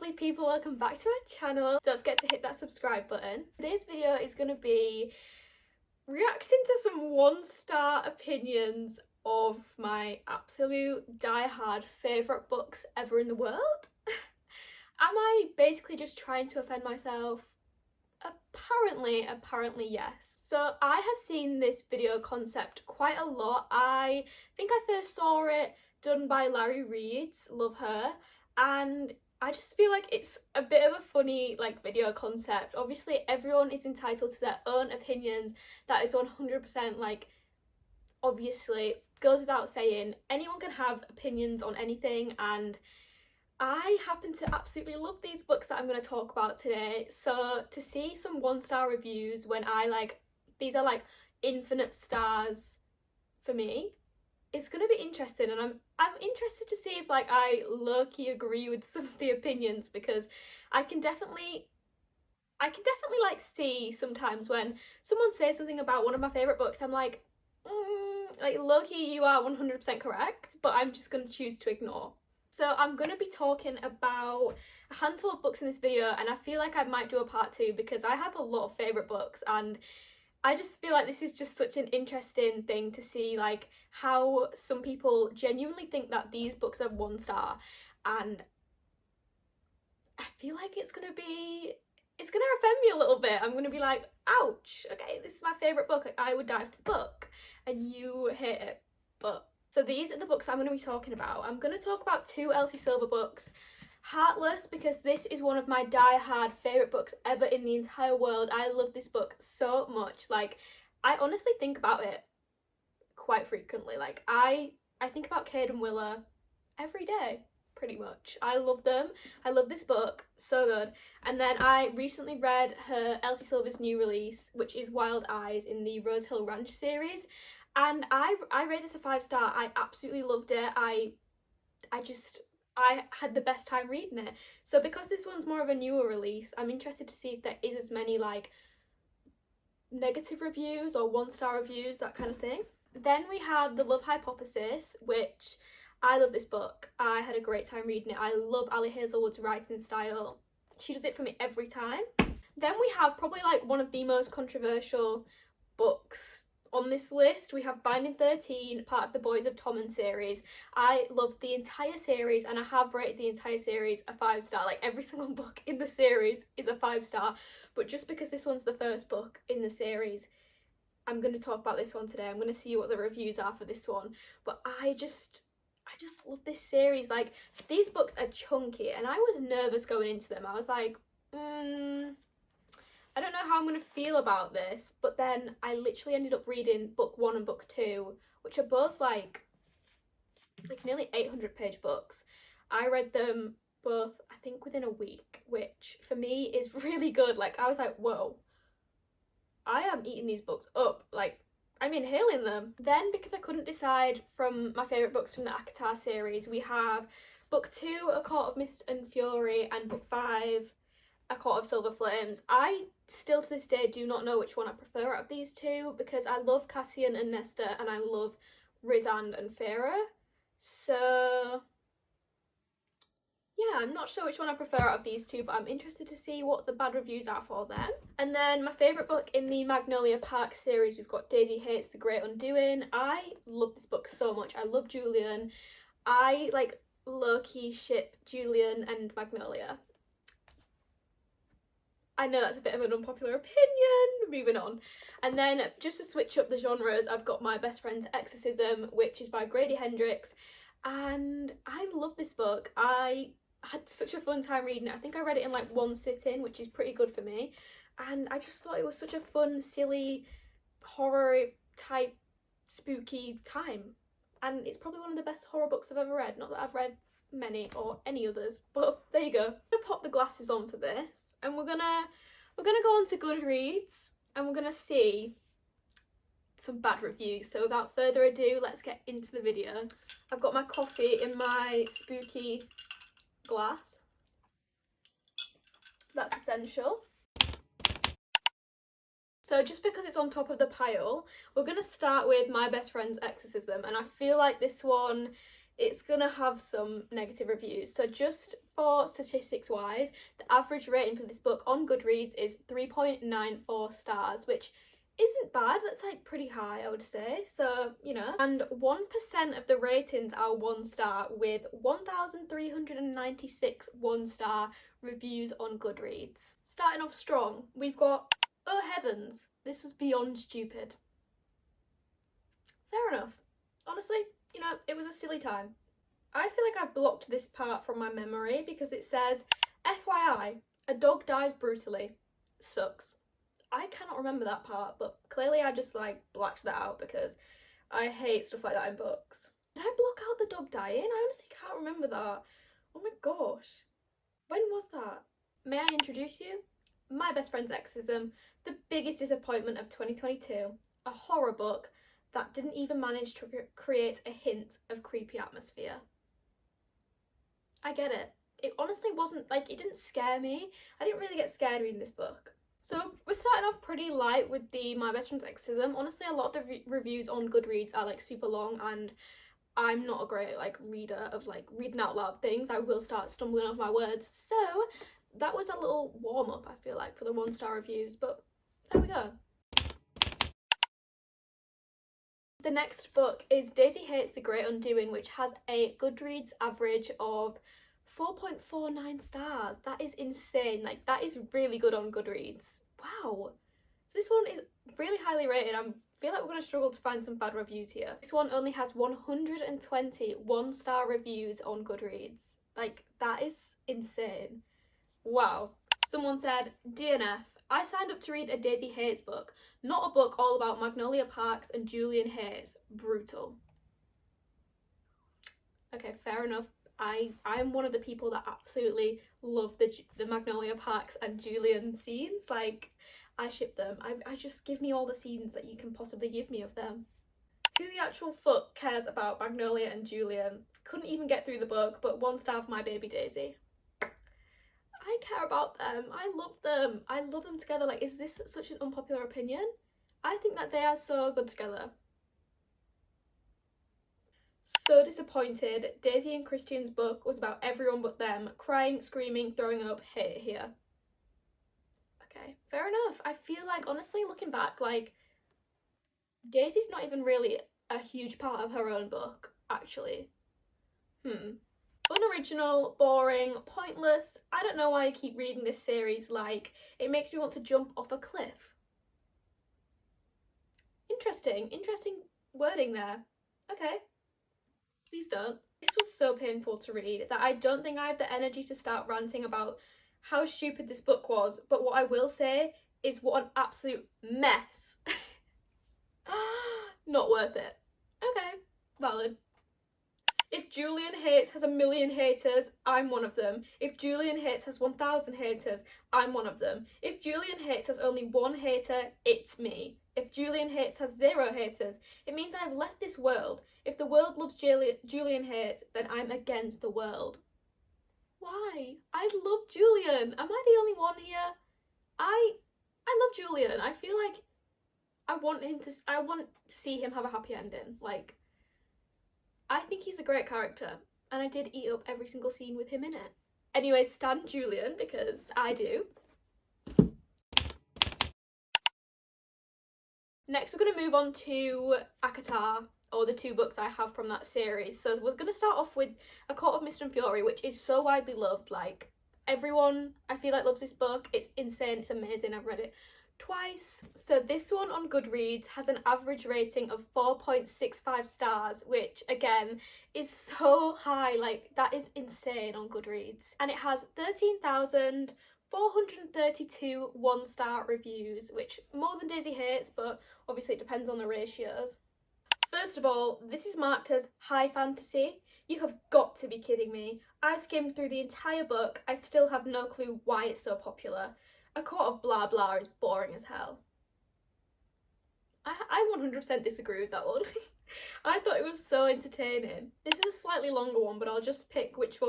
lovely people, welcome back to my channel. Don't forget to hit that subscribe button. Today's video is going to be reacting to some 1-star opinions of my absolute die-hard favourite books ever in the world. Am I basically just trying to offend myself? Apparently yes. So I have seen this video concept quite a lot. I think I first saw it done by Larry Reeds, love her, and I just feel like it's a bit of a funny video concept. Obviously everyone is entitled to their own opinions. That is 100% obviously goes without saying. Anyone can have opinions on anything, and I happen to absolutely love these books that I'm going to talk about today. So to see some 1-star reviews when these are infinite stars for me, it's going to be interesting, and I'm interested to see if I low-key agree with some of the opinions, because I can definitely see sometimes when someone says something about one of my favourite books, I'm low-key you are 100% correct, but I'm just going to choose to ignore. So I'm going to be talking about a handful of books in this video, and I feel like I might do a part 2 because I have a lot of favourite books, and I just feel like this is just such an interesting thing to see how some people genuinely think that these books are 1 star, and I feel like it's gonna offend me a little bit. I'm gonna be like, ouch, okay, this is my favourite book, I would die for this book, and you hate it. But so these are the books I'm going to be talking about. I'm going to talk about 2 Elsie Silver books. Heartless, because this is one of my die-hard favourite books ever in the entire world. I love this book so much. I honestly think about it quite frequently. I think about Cade and Willa every day, pretty much. I love them. I love this book, so good. And then I recently read her Elsie Silver's new release, which is Wild Eyes, in the Rose Hill Ranch series. And I rate this a 5-star. I absolutely loved it. I had the best time reading it. So because this one's more of a newer release, I'm interested to see if there is as many negative reviews or 1-star reviews, that kind of thing. Then we have The Love Hypothesis, which I love this book. I had a great time reading it. I love Ali Hazelwood's writing style. She does it for me every time. Then we have probably one of the most controversial books on this list. We have Binding 13, part of the Boys of Tommen series. I love the entire series, and I have rated the entire series a 5-star. Every single book in the series is a 5-star, but just because this one's the first book in the series, I'm going to talk about this one today. I'm going to see what the reviews are for this one. But I just love this series. These books are chunky, and I was nervous going into them. I was like, I don't know how I'm going to feel about this, but then I literally ended up reading book 1 and book 2, which are both nearly 800-page books. I read them both, I think, within a week, which for me is really good. I was like, whoa, I am eating these books up. I'm inhaling them. Then, because I couldn't decide from my favourite books from the ACOTAR series, we have book 2, A Court of Mist and Fury, and book 5, A Court of Silver Flames. I still to this day do not know which one I prefer out of these 2, because I love Cassian and Nesta, and I love Rhysand and Feyre. So yeah, I'm not sure which one I prefer out of these 2, but I'm interested to see what the bad reviews are for them. And then my favourite book in the Magnolia Park series, we've got Daisy Hates The Great Undoing. I love this book so much. I love Julian. I low-key ship Julian and Magnolia. I know that's a bit of an unpopular opinion. Moving on. And then, just to switch up the genres, I've got My Best Friend's Exorcism, which is by Grady Hendrix. And I love this book. I had such a fun time reading it. I think I read it in 1 sitting, which is pretty good for me. And I just thought it was such a fun, silly, horror type, spooky time. And it's probably one of the best horror books I've ever read. Not that I've read many or any others, but there you go. I'm gonna pop the glasses on for this, and we're gonna go on to Goodreads, and we're gonna see some bad reviews. So without further ado, let's get into the video. I've got my coffee in my spooky glass. That's essential. So just because it's on top of the pile, we're gonna start with My Best Friend's Exorcism, and I feel like this one it's gonna have some negative reviews. So just for statistics wise, the average rating for this book on Goodreads is 3.94 stars, which isn't bad. That's like pretty high, I would say. So, you know, and 1% of the ratings are 1 star, with 1,396 1-star reviews on Goodreads. Starting off strong, we've got Oh Heavens, this was beyond stupid. Fair enough. Honestly, you know, it was a silly time. I feel like I've blocked this part from my memory because it says, FYI, a dog dies brutally. Sucks. I cannot remember that part, but clearly I just like blacked that out because I hate stuff like that in books. Did I block out the dog dying? I honestly can't remember that. Oh my gosh. When was that? May I introduce you? My Best Friend's Exorcism, the biggest disappointment of 2022. A horror book that didn't even manage to create a hint of creepy atmosphere. I get it. It honestly wasn't, like, it didn't scare me. I didn't really get scared reading this book. So we're starting off pretty light with the My Best Friend's Exorcism. Honestly, a lot of the reviews on Goodreads are like super long, and I'm not a great like reader of like reading out loud things. I will start stumbling over my words. So that was a little warm up, I feel like, for the 1-star reviews, but there we go. The next book is Daisy Hates the Great Undoing, which has a Goodreads average of 4.49 stars. That is insane. Like, that is really good on Goodreads. Wow. So this one is really highly rated. I feel like we're going to struggle to find some bad reviews here. This one only has 120 1-star reviews on Goodreads. Like, that is insane. Wow. Someone said, DNF, I signed up to read a Daisy Hates book, not a book all about Magnolia Parks and Julian Hayes. Brutal. Okay, fair enough. I'm one of the people that absolutely love the Magnolia Parks and Julian scenes. Like, I ship them. I just, give me all the scenes that you can possibly give me of them. Who the actual fuck cares about Magnolia and Julian? Couldn't even get through the book, but 1 star for My Baby Daisy. I care about them. I love them. I love them together. Like, is this such an unpopular opinion? I think that they are so good together. So disappointed. Daisy and Christian's book was about everyone but them. Crying, screaming, throwing up, hate it here. Okay, fair enough. I feel like, honestly, looking back, like, Daisy's not even really a huge part of her own book, actually. Unoriginal, boring, pointless. I don't know why I keep reading this series. Like, it makes me want to jump off a cliff. Interesting wording there. Okay. Please don't. This was so painful to read that I don't think I have the energy to start ranting about how stupid this book was, but what I will say is what an absolute mess. Not worth it. Okay, valid. If Julian Hates has 1 million haters, I'm one of them. If Julian Hates has 1,000 haters, I'm one of them. If Julian Hates has only 1 hater, it's me. If Julian Hates has 0 haters, it means I've left this world. If the world loves Julian Hates, then I'm against the world. Why? I love Julian. Am I the only one here? I love Julian. I feel like I want to see him have a happy ending. Like, I think he's a great character, and I did eat up every single scene with him in it. Anyway, stan Julian, because I do. Next, we're going to move on to ACOTAR, or the 2 books I have from that series. So we're going to start off with A Court of Mist and Fury, which is so widely loved. Like, everyone, I feel like, loves this book. It's insane. It's amazing. I've read it twice. So this one on Goodreads has an average rating of 4.65 stars, which again is so high. Like, that is insane on Goodreads. And it has 13,432 1-star reviews, which more than Daisy Hates, but obviously it depends on the ratios. First of all, this is marked as high fantasy. You have got to be kidding me. I've skimmed through the entire book. I still have no clue why it's so popular. A Court of Blah Blah is boring as hell. I 100% disagree with that one. I thought it was so entertaining. This is a slightly longer one, but I'll just pick which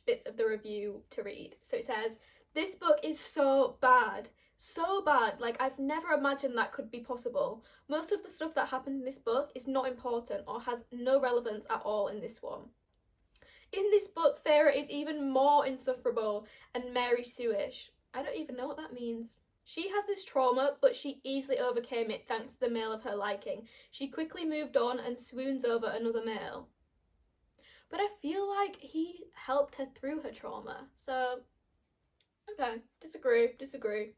bits of the review to read. So it says, this book is so bad. So bad, like I've never imagined that could be possible. Most of the stuff that happens in this book is not important or has no relevance at all in this one. In this book, Farah is even more insufferable and Mary Sue-ish. I don't even know what that means. She has this trauma, but she easily overcame it thanks to the male of her liking. She quickly moved on and swoons over another male. But I feel like he helped her through her trauma, so okay, disagree.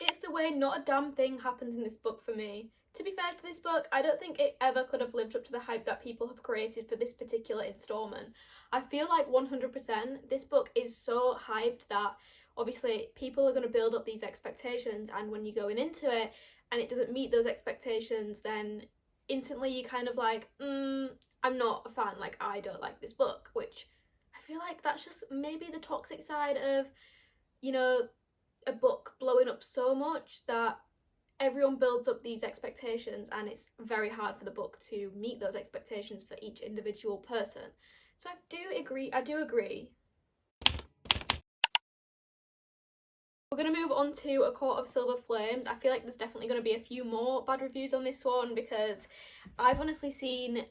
It's the way not a damn thing happens in this book for me. To be fair to this book, I don't think it ever could have lived up to the hype that people have created for this particular installment. I feel like 100% this book is so hyped that obviously people are going to build up these expectations, and when you're going into it and it doesn't meet those expectations, then instantly you're kind of like, I'm not a fan, like I don't like this book, which I feel like that's just maybe the toxic side of, you know, a book blowing up so much that everyone builds up these expectations and it's very hard for the book to meet those expectations for each individual person. So I do agree. We're going to move on to A Court of Silver Flames. I feel like there's definitely going to be a few more bad reviews on this one because I've honestly seen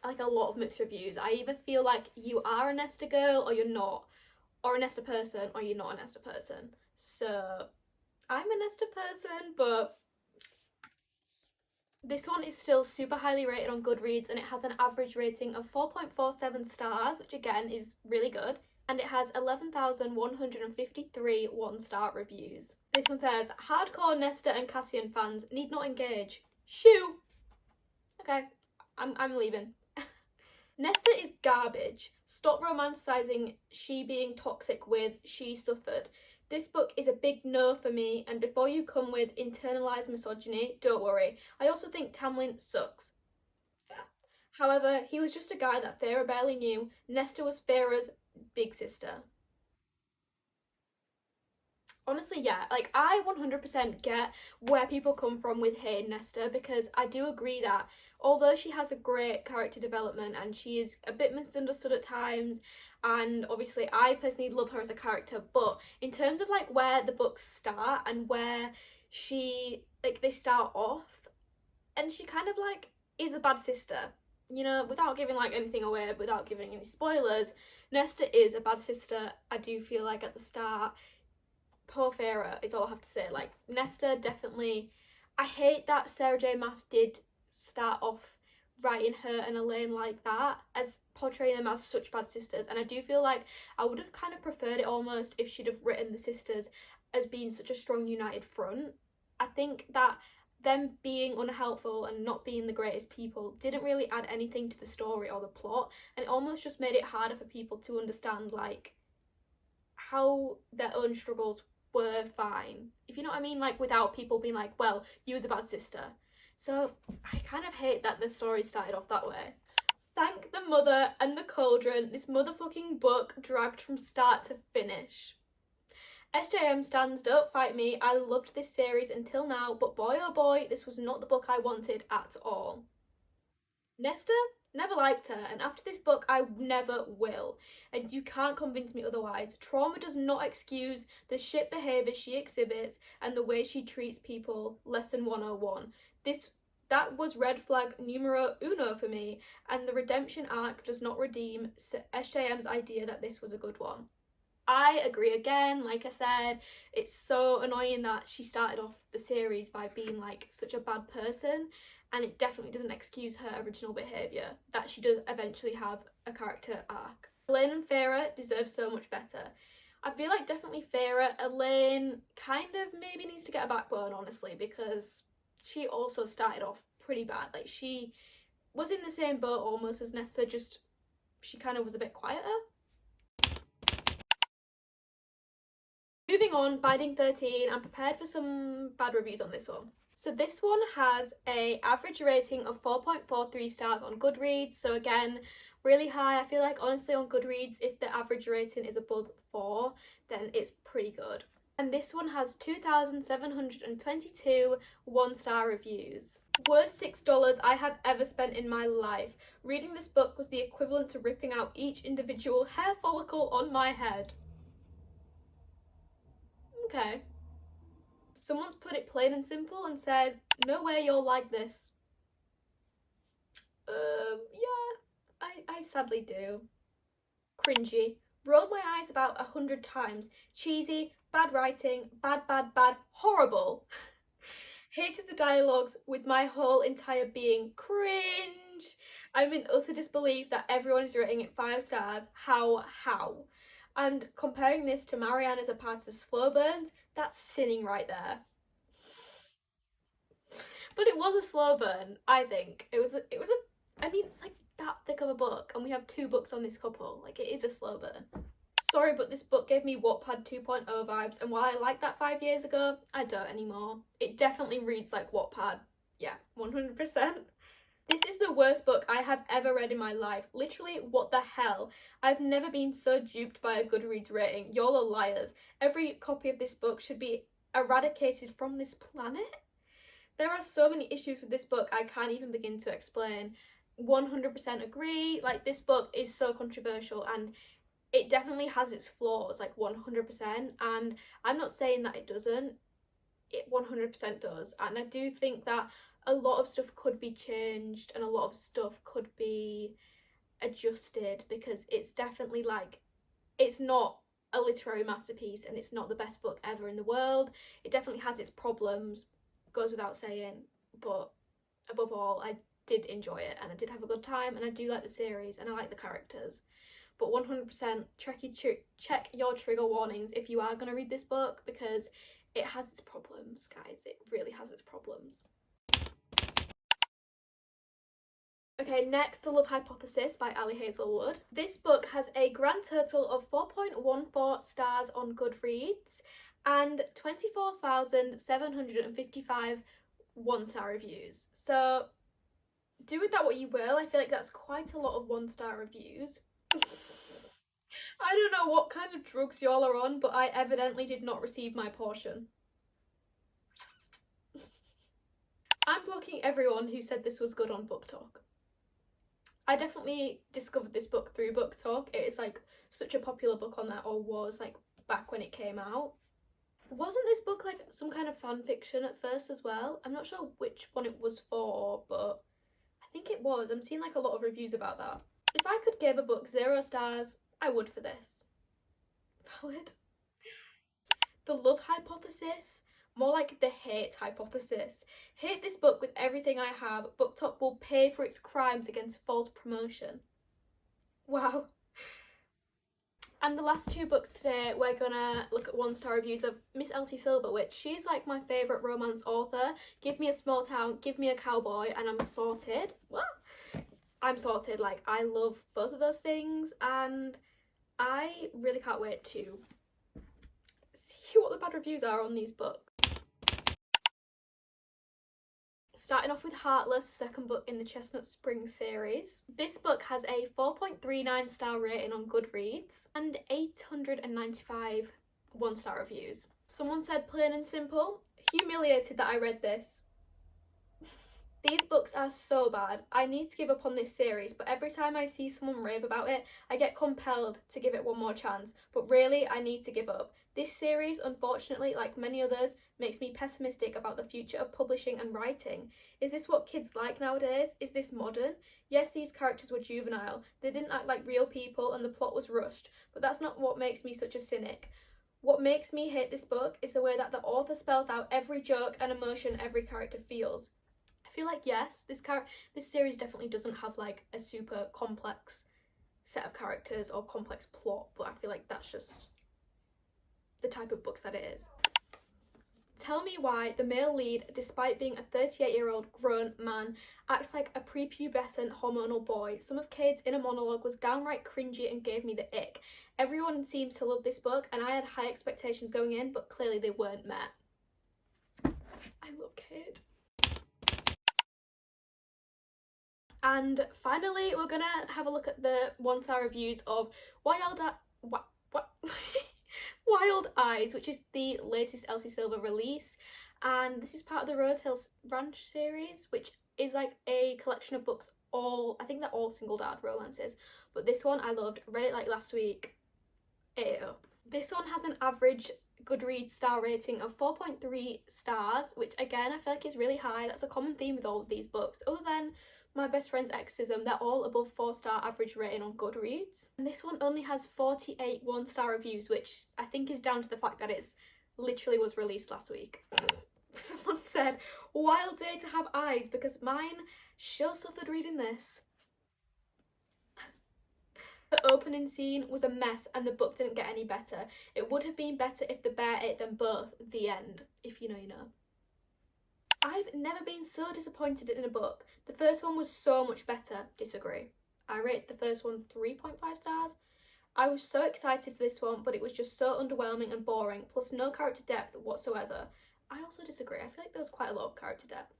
like a lot of mixed reviews. I either feel like you are a Nesta girl or you're not, or a Nesta person or you're not a Nesta person. So I'm a Nesta person, but this one is still super highly rated on Goodreads and it has an average rating of 4.47 stars, which again is really good. And it has 11,153 one-star reviews. This one says, hardcore Nesta and Cassian fans need not engage. Shoo! Okay, I'm leaving. Nesta is garbage. Stop romanticising she being toxic with she suffered. This book is a big no for me, and before you come with internalised misogyny, don't worry. I also think Tamlin sucks. Fair. However, he was just a guy that Farah barely knew. Nesta was Farah's big sister. Honestly, yeah, like I 100% get where people come from with hating Nesta, because I do agree that although she has a great character development and she is a bit misunderstood at times, and obviously I personally love her as a character, but in terms of like where the books start and where they start off, and she kind of like is a bad sister, you know, without giving like anything away, without giving any spoilers, Nesta is a bad sister. I do feel like at the start, poor Farah is all I have to say. Like Nesta definitely, I hate that Sarah J Maas did start off writing her and Elaine like that, as portraying them as such bad sisters, and I do feel like I would have kind of preferred it almost if she'd have written the sisters as being such a strong united front. I think that them being unhelpful and not being the greatest people didn't really add anything to the story or the plot, and it almost just made it harder for people to understand like how their own struggles were fine, if you know what I mean, like without people being like, well, you was a bad sister. So I kind of hate that the story started off that way. Thank the Mother and the Cauldron, this motherfucking book dragged from start to finish. SJM stands, don't fight me. I loved this series until now, but boy oh boy, this was not the book I wanted at all. Nesta? Never liked her, and after this book I never will, and you can't convince me otherwise. Trauma does not excuse the shit behaviour she exhibits and the way she treats people. Lesson 101. That was red flag numero uno for me, and the redemption arc does not redeem SJM's idea that this was a good one. I agree again, like I said, it's so annoying that she started off the series by being like such a bad person, and it definitely doesn't excuse her original behaviour, that she does eventually have a character arc. Elaine and Farah deserve so much better. I feel like definitely Farah. Elaine kind of maybe needs to get a backbone, honestly, because she also started off pretty bad. Like she was in the same boat almost as Nesta, just she kind of was a bit quieter. Moving on, Binding 13, I'm prepared for some bad reviews on this one. So this one has a average rating of 4.43 stars on Goodreads, so again, really high. I feel like honestly on Goodreads, if the average rating is above 4, then it's pretty good. And this one has 2,722 one-star reviews. Worst $6 I have ever spent in my life. Reading this book was the equivalent to ripping out each individual hair follicle on my head. Okay. Someone's put it plain and simple and said, no way you'll like this. Yeah, I sadly do. Cringy. Rolled my eyes about 100 times. Cheesy, bad writing, bad, horrible. Hated the dialogues with my whole entire being. Cringe. I'm in utter disbelief that everyone is rating it 5 stars. How? And comparing this to Marianne as a part of Slow Burns, that's sinning right there. But it was a slow burn, I think. I mean, it's like that thick of a book, and we have 2 books on this couple. Like, it is a slow burn. Sorry, but this book gave me Wattpad 2.0 vibes, and while I liked that 5 years ago, I don't anymore. It definitely reads like Wattpad. Yeah, 100%. This is the worst book I have ever read in my life. Literally, what the hell? I've never been so duped by a Goodreads rating. Y'all are liars. Every copy of this book should be eradicated from this planet. There are so many issues with this book I can't even begin to explain. 100% agree. Like, this book is so controversial and it definitely has its flaws, like 100%. And I'm not saying that it doesn't. It 100% does. And I do think that a lot of stuff could be changed and a lot of stuff could be adjusted, because it's definitely like, it's not a literary masterpiece and it's not the best book ever in the world. It definitely has its problems, goes without saying, but above all, I did enjoy it and I did have a good time, and I do like the series and I like the characters. But 100% check your trigger warnings if you are going to read this book, because it has its problems, guys. It really has its problems. Okay, next, The Love Hypothesis by Ali Hazelwood. This book has a grand total of 4.14 stars on Goodreads and 24,755 1-star reviews. So do with that what you will. I feel like that's quite a lot of 1-star reviews. I don't know what kind of drugs y'all are on, but I evidently did not receive my portion. I'm blocking everyone who said this was good on Book Talk. I definitely discovered this book through Book Talk. It is like such a popular book on there, or was like back when it came out. Wasn't this book like some kind of fan fiction at first as well? I'm not sure which one it was for, but I think it was. I'm seeing like a lot of reviews about that. If I could give a book 0 stars, I would for this. Valid. The Love Hypothesis, more like the Hate Hypothesis. Hate this book with everything I have. BookTok will pay for its crimes against false promotion. Wow. And the last 2 books today, we're gonna look at 1-star reviews of Miss Elsie Silver, which she's like my favourite romance author. Give me a small town, give me a cowboy, and I'm sorted. What? I'm sorted. Like, I love both of those things, and I really can't wait to see what the bad reviews are on these books. Starting off with Heartless, second book in the Chestnut Spring series. This book has a 4.39 star rating on Goodreads and 895 1-star reviews. Someone said plain and simple, humiliated that I read this. These books are so bad. I need to give up on this series, but every time I see someone rave about it, I get compelled to give it one more chance. But really, I need to give up. This series, unfortunately, like many others, makes me pessimistic about the future of publishing and writing. Is this what kids like nowadays? Is this modern? Yes, these characters were juvenile. They didn't act like real people and the plot was rushed, but that's not what makes me such a cynic. What makes me hate this book is the way that the author spells out every joke and emotion every character feels. I feel like, yes, this series definitely doesn't have like a super complex set of characters or complex plot, but I feel like that's just the type of books that it is. Tell me why the male lead, despite being a 38-year-old grown man, acts like a prepubescent hormonal boy. Some of Cade's inner monologue was downright cringy and gave me the ick. Everyone seems to love this book, and I had high expectations going in, but clearly they weren't met. I love Cade. And finally, we're gonna have a look at the 1-star reviews of Wild Eyes, which is the latest Elsie Silver release, and this is part of the Rose Hills Ranch series, which is like a collection of books. I think they're all single dad romances, but this one I loved. Read it like last week, ate it up. This one has an average Goodreads star rating of 4.3 stars, which again I feel like is really high. That's a common theme with all of these books. Other than My Best Friend's Exorcism, they're all above 4-star average rating on Goodreads. And this one only has 48 1-star reviews, which I think is down to the fact that it's literally was released last week. Someone said, wild day to have eyes, because mine sure suffered reading this. The opening scene was a mess and the book didn't get any better. It would have been better if the bear ate them both. The end. If you know, you know. I've never been so disappointed in a book. The first one was so much better. Disagree. I rate the first one 3.5 stars. I was so excited for this one, but it was just so underwhelming and boring, plus no character depth whatsoever. I also disagree. I feel like there was quite a lot of character depth.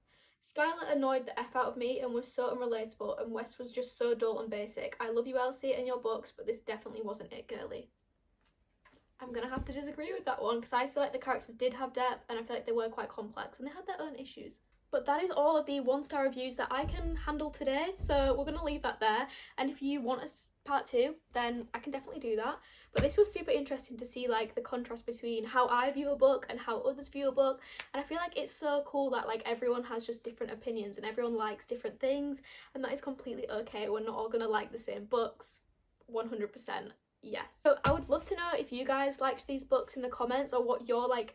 Skylar annoyed the F out of me and was so unrelatable, and Wes was just so dull and basic. I love you, Elsie, and your books, but this definitely wasn't it, girly. I'm gonna have to disagree with that one, because I feel like the characters did have depth, and I feel like they were quite complex, and they had their own issues. But that is all of the 1-star reviews that I can handle today, so we're gonna leave that there. And if you want a part 2, then I can definitely do that. But this was super interesting to see like the contrast between how I view a book and how others view a book, and I feel like it's so cool that like everyone has just different opinions and everyone likes different things, and that is completely okay. We're not all gonna like the same books, 100%. Yes. So I would love to know if you guys liked these books in the comments, or what your like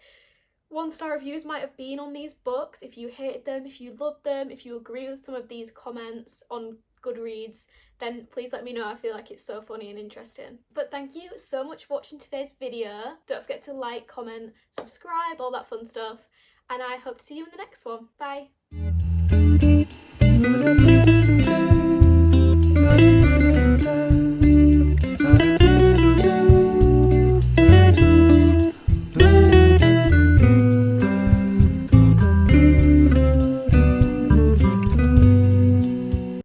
1-star reviews might have been on these books, if you hated them, if you loved them, if you agree with some of these comments on Goodreads, then please let me know. I feel like it's so funny and interesting. But thank you so much for watching today's video. Don't forget to like, comment, subscribe, all that fun stuff, and I hope to see you in the next one. Bye!